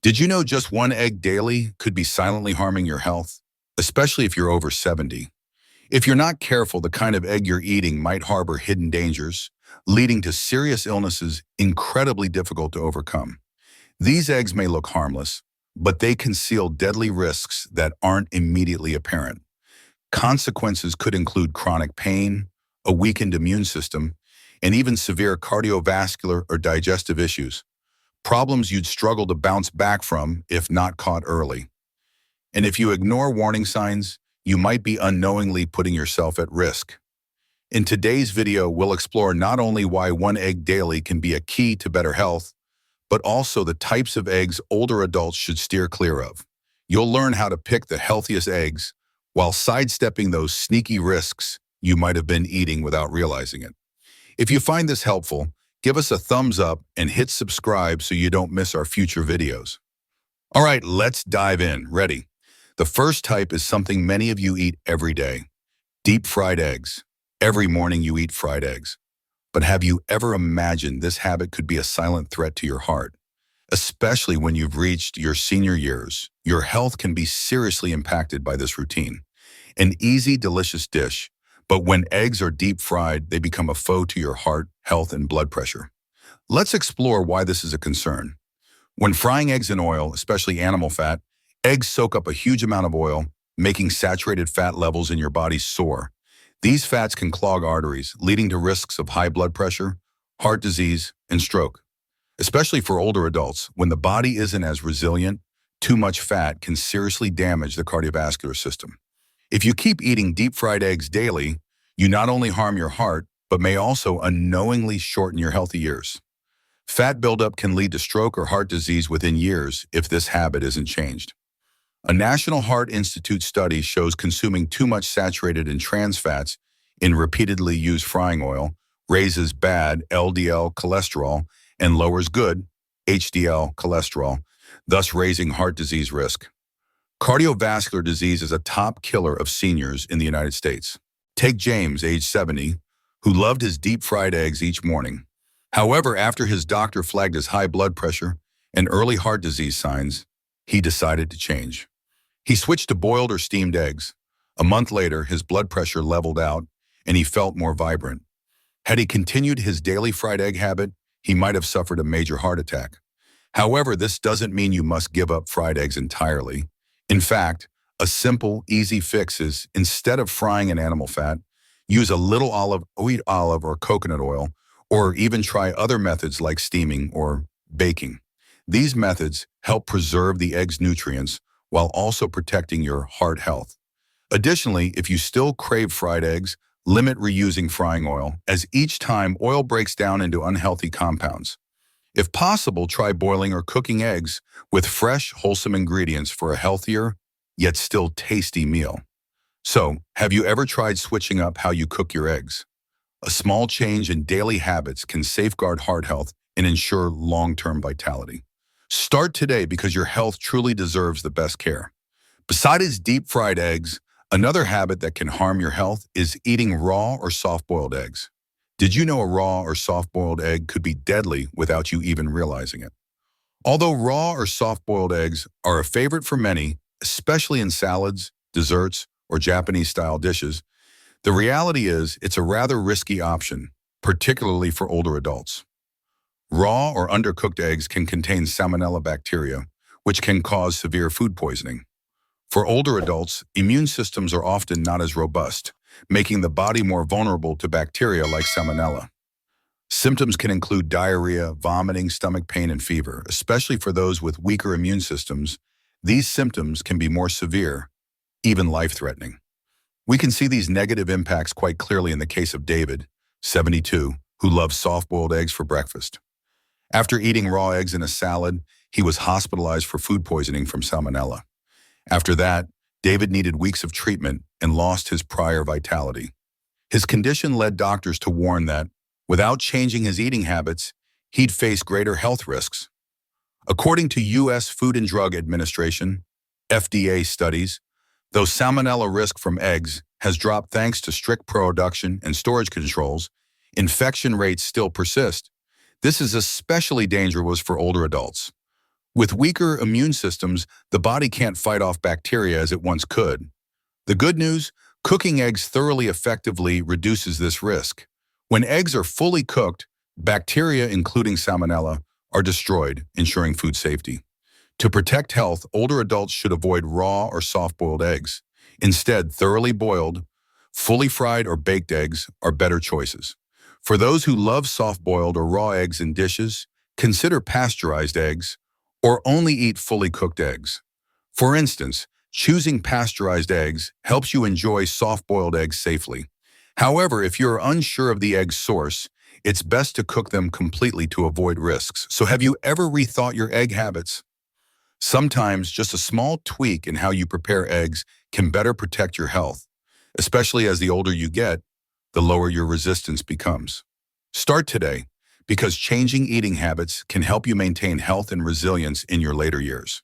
Did you know just one egg daily could be silently harming your health, especially if you're over 70? If you're not careful, the kind of egg you're eating might harbor hidden dangers, leading to serious illnesses incredibly difficult to overcome. These eggs may look harmless, but they conceal deadly risks that aren't immediately apparent. Consequences could include chronic pain, a weakened immune system, and even severe cardiovascular or digestive issues, problems you'd struggle to bounce back from if not caught early. And if you ignore warning signs, you might be unknowingly putting yourself at risk. In today's video, we'll explore not only why one egg daily can be a key to better health, but also the types of eggs older adults should steer clear of. You'll learn how to pick the healthiest eggs while sidestepping those sneaky risks you might have been eating without realizing it. If you find this helpful, give us a thumbs up and hit subscribe so you don't miss our future videos. All right, let's dive in. Ready? The first type is something many of you eat every day: deep fried eggs. Every morning you eat fried eggs. But have you ever imagined this habit could be a silent threat to your heart? Especially when you've reached your senior years, your health can be seriously impacted by this routine. An easy, delicious dish, but when eggs are deep fried, they become a foe to your heart, health, and blood pressure. Let's explore why this is a concern. When frying eggs in oil, especially animal fat, eggs soak up a huge amount of oil, making saturated fat levels in your body soar. These fats can clog arteries, leading to risks of high blood pressure, heart disease, and stroke. Especially for older adults, when the body isn't as resilient, too much fat can seriously damage the cardiovascular system. If you keep eating deep-fried eggs daily, you not only harm your heart, but may also unknowingly shorten your healthy years. Fat buildup can lead to stroke or heart disease within years if this habit isn't changed. A National Heart Institute study shows consuming too much saturated and trans fats in repeatedly used frying oil raises bad LDL cholesterol and lowers good HDL cholesterol, thus raising heart disease risk. Cardiovascular disease is a top killer of seniors in the United States. Take James, age 70, who loved his deep-fried eggs each morning. However, after his doctor flagged his high blood pressure and early heart disease signs, he decided to change. He switched to boiled or steamed eggs. A month later, his blood pressure leveled out and he felt more vibrant. Had he continued his daily fried egg habit, he might have suffered a major heart attack. However, this doesn't mean you must give up fried eggs entirely. In fact, a simple, easy fix is, instead of frying in animal fat, use a little wheat olive or coconut oil, or even try other methods like steaming or baking. These methods help preserve the egg's nutrients while also protecting your heart health. Additionally, if you still crave fried eggs, limit reusing frying oil, as each time oil breaks down into unhealthy compounds. If possible, try boiling or cooking eggs with fresh, wholesome ingredients for a healthier, yet still tasty meal. So, have you ever tried switching up how you cook your eggs? A small change in daily habits can safeguard heart health and ensure long-term vitality. Start today because your health truly deserves the best care. Besides deep-fried eggs, another habit that can harm your health is eating raw or soft-boiled eggs. Did you know a raw or soft-boiled egg could be deadly without you even realizing it? Although raw or soft-boiled eggs are a favorite for many, especially in salads, desserts, or Japanese-style dishes, the reality is it's a rather risky option, particularly for older adults. Raw or undercooked eggs can contain salmonella bacteria, which can cause severe food poisoning. For older adults, immune systems are often not as robust, making the body more vulnerable to bacteria like salmonella. Symptoms can include diarrhea, vomiting, stomach pain, and fever. Especially for those with weaker immune systems, these symptoms can be more severe, even life-threatening. We can see these negative impacts quite clearly in the case of David, 72, who loves soft-boiled eggs for breakfast. After eating raw eggs in a salad, he was hospitalized for food poisoning from salmonella. After that, David needed weeks of treatment and lost his prior vitality. His condition led doctors to warn that, without changing his eating habits, he'd face greater health risks. According to U.S. Food and Drug Administration, FDA studies, though salmonella risk from eggs has dropped thanks to strict production and storage controls, infection rates still persist. This is especially dangerous for older adults. With weaker immune systems, the body can't fight off bacteria as it once could. The good news, cooking eggs thoroughly effectively reduces this risk. When eggs are fully cooked, bacteria, including salmonella, are destroyed, ensuring food safety. To protect health, older adults should avoid raw or soft-boiled eggs. Instead, thoroughly boiled, fully fried or baked eggs are better choices. For those who love soft-boiled or raw eggs in dishes, consider pasteurized eggs or only eat fully cooked eggs. For instance, choosing pasteurized eggs helps you enjoy soft-boiled eggs safely. However, if you're unsure of the egg's source, it's best to cook them completely to avoid risks. So have you ever rethought your egg habits? Sometimes just a small tweak in how you prepare eggs can better protect your health, especially as the older you get, the lower your resistance becomes. Start today, because changing eating habits can help you maintain health and resilience in your later years.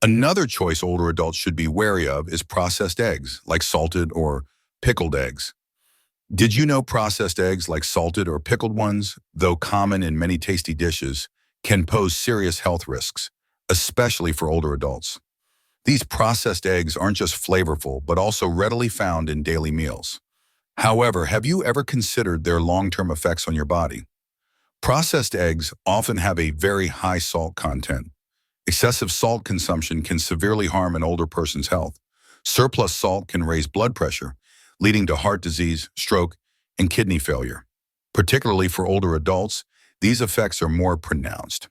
Another choice older adults should be wary of is processed eggs, like salted or pickled eggs. Did you know processed eggs, like salted or pickled ones, though common in many tasty dishes, can pose serious health risks, especially for older adults? These processed eggs aren't just flavorful, but also readily found in daily meals. However, have you ever considered their long-term effects on your body? Processed eggs often have a very high salt content. Excessive salt consumption can severely harm an older person's health. Surplus salt can raise blood pressure, leading to heart disease, stroke, and kidney failure. Particularly for older adults, these effects are more pronounced,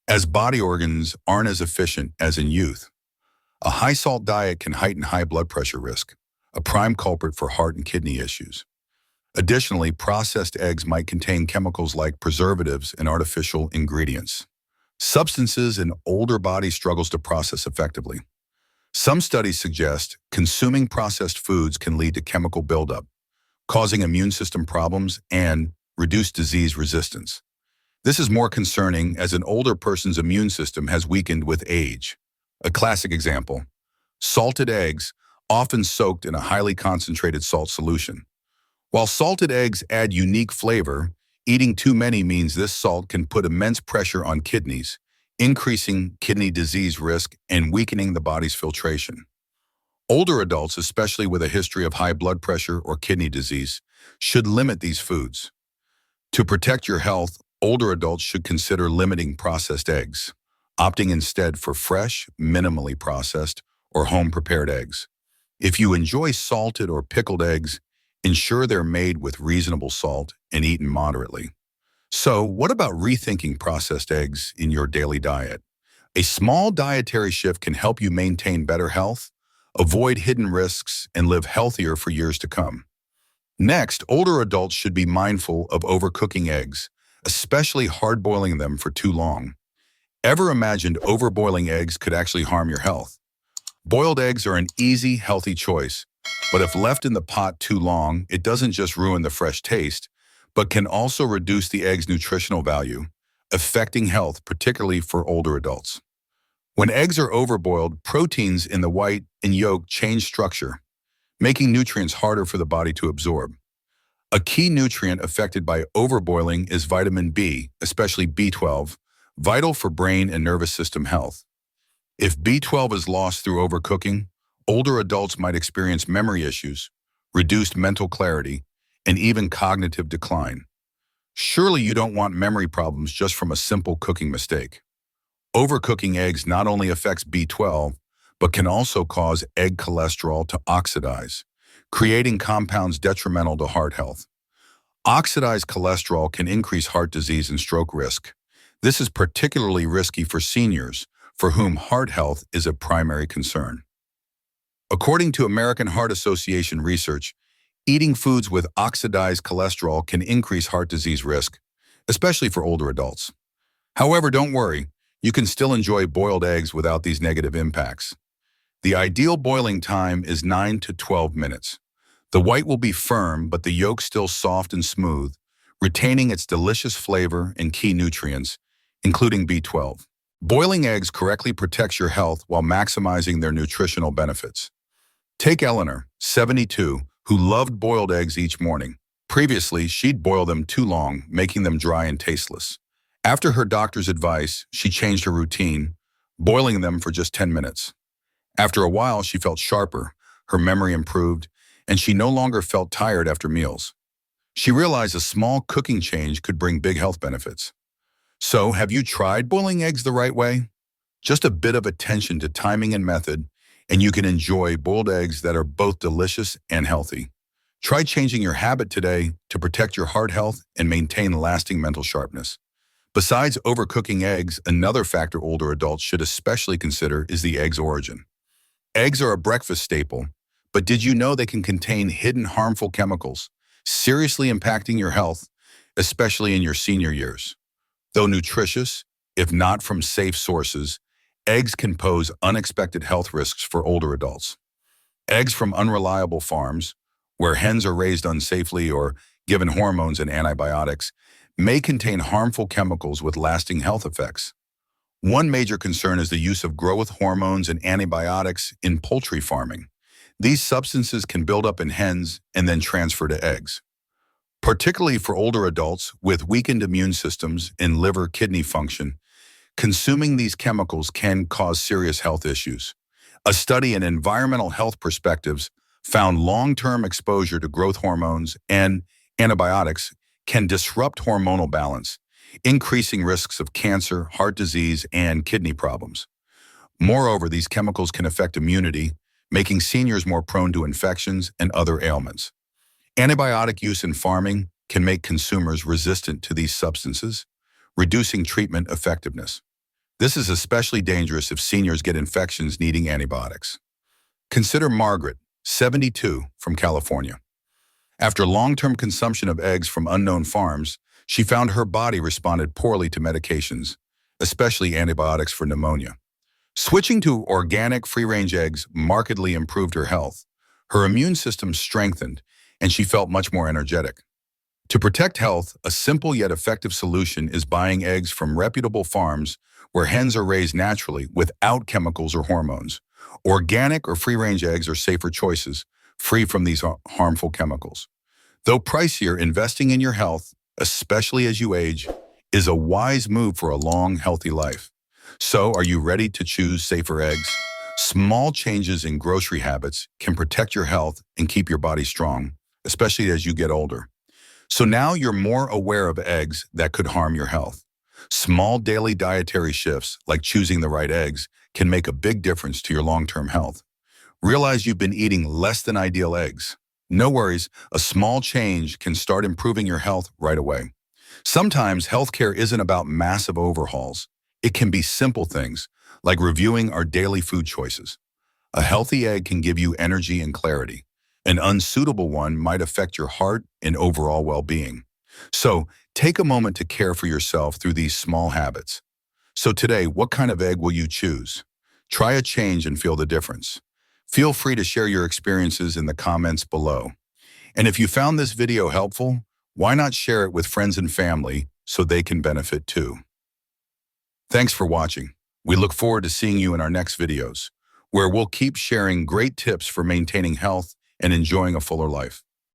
as body organs aren't as efficient as in youth. A high-salt diet can heighten high blood pressure risk, a prime culprit for heart and kidney issues. Additionally, processed eggs might contain chemicals like preservatives and artificial ingredients, substances an older body struggles to process effectively. Some studies suggest consuming processed foods can lead to chemical buildup, causing immune system problems and reduced disease resistance. This is more concerning as an older person's immune system has weakened with age. A classic example: salted eggs, often soaked in a highly concentrated salt solution. While salted eggs add unique flavor, eating too many means this salt can put immense pressure on kidneys, increasing kidney disease risk and weakening the body's filtration. Older adults, especially with a history of high blood pressure or kidney disease, should limit these foods. To protect your health, older adults should consider limiting processed eggs, opting instead for fresh, minimally processed, or home-prepared eggs. If you enjoy salted or pickled eggs, ensure they're made with reasonable salt and eaten moderately. So, what about rethinking processed eggs in your daily diet? A small dietary shift can help you maintain better health, avoid hidden risks, and live healthier for years to come. Next, older adults should be mindful of overcooking eggs, especially hard-boiling them for too long. Ever imagined overboiling eggs could actually harm your health? Boiled eggs are an easy, healthy choice, but if left in the pot too long, it doesn't just ruin the fresh taste, but can also reduce the egg's nutritional value, affecting health, particularly for older adults. When eggs are overboiled, proteins in the white and yolk change structure, making nutrients harder for the body to absorb. A key nutrient affected by overboiling is vitamin B, especially B12, vital for brain and nervous system health. If B12 is lost through overcooking, older adults might experience memory issues, reduced mental clarity, and even cognitive decline. Surely you don't want memory problems just from a simple cooking mistake. Overcooking eggs not only affects B12, but can also cause egg cholesterol to oxidize, creating compounds detrimental to heart health. Oxidized cholesterol can increase heart disease and stroke risk. This is particularly risky for seniors, for whom heart health is a primary concern. According to American Heart Association research, eating foods with oxidized cholesterol can increase heart disease risk, especially for older adults. However, don't worry, you can still enjoy boiled eggs without these negative impacts. The ideal boiling time is 9 to 12 minutes. The white will be firm, but the yolk still soft and smooth, retaining its delicious flavor and key nutrients, including B12. Boiling eggs correctly protects your health while maximizing their nutritional benefits. Take Eleanor, 72, who loved boiled eggs each morning. Previously, she'd boil them too long, making them dry and tasteless. After her doctor's advice, she changed her routine, boiling them for just 10 minutes. After a while, she felt sharper, her memory improved, and she no longer felt tired after meals. She realized a small cooking change could bring big health benefits. So, have you tried boiling eggs the right way? Just a bit of attention to timing and method, and you can enjoy boiled eggs that are both delicious and healthy. Try changing your habit today to protect your heart health and maintain lasting mental sharpness. Besides overcooking eggs, another factor older adults should especially consider is the egg's origin. Eggs are a breakfast staple, but did you know they can contain hidden harmful chemicals, seriously impacting your health, especially in your senior years? Though nutritious, if not from safe sources, eggs can pose unexpected health risks for older adults. Eggs from unreliable farms, where hens are raised unsafely or given hormones and antibiotics, may contain harmful chemicals with lasting health effects. One major concern is the use of growth hormones and antibiotics in poultry farming. These substances can build up in hens and then transfer to eggs. Particularly for older adults with weakened immune systems and liver-kidney function, consuming these chemicals can cause serious health issues. A study in environmental health perspectives found long-term exposure to growth hormones and antibiotics can disrupt hormonal balance, increasing risks of cancer, heart disease, and kidney problems. Moreover, these chemicals can affect immunity, making seniors more prone to infections and other ailments. Antibiotic use in farming can make consumers resistant to these substances, reducing treatment effectiveness. This is especially dangerous if seniors get infections needing antibiotics. Consider Margaret, 72, from California. After long-term consumption of eggs from unknown farms, she found her body responded poorly to medications, especially antibiotics for pneumonia. Switching to organic free-range eggs markedly improved her health. Her immune system strengthened, and she felt much more energetic. To protect health, a simple yet effective solution is buying eggs from reputable farms where hens are raised naturally without chemicals or hormones. Organic or free-range eggs are safer choices, free from these harmful chemicals. Though pricier, investing in your health, especially as you age, is a wise move for a long, healthy life. So, are you ready to choose safer eggs? Small changes in grocery habits can protect your health and keep your body strong, especially as you get older. So now you're more aware of eggs that could harm your health. Small daily dietary shifts, like choosing the right eggs, can make a big difference to your long-term health. Realize you've been eating less than ideal eggs. No worries, a small change can start improving your health right away. Sometimes healthcare isn't about massive overhauls. It can be simple things, like reviewing our daily food choices. A healthy egg can give you energy and clarity. An unsuitable one might affect your heart and overall well-being. So, take a moment to care for yourself through these small habits. So today, what kind of egg will you choose? Try a change and feel the difference. Feel free to share your experiences in the comments below. And if you found this video helpful, why not share it with friends and family so they can benefit too? Thanks for watching. We look forward to seeing you in our next videos, where we'll keep sharing great tips for maintaining health and enjoying a fuller life.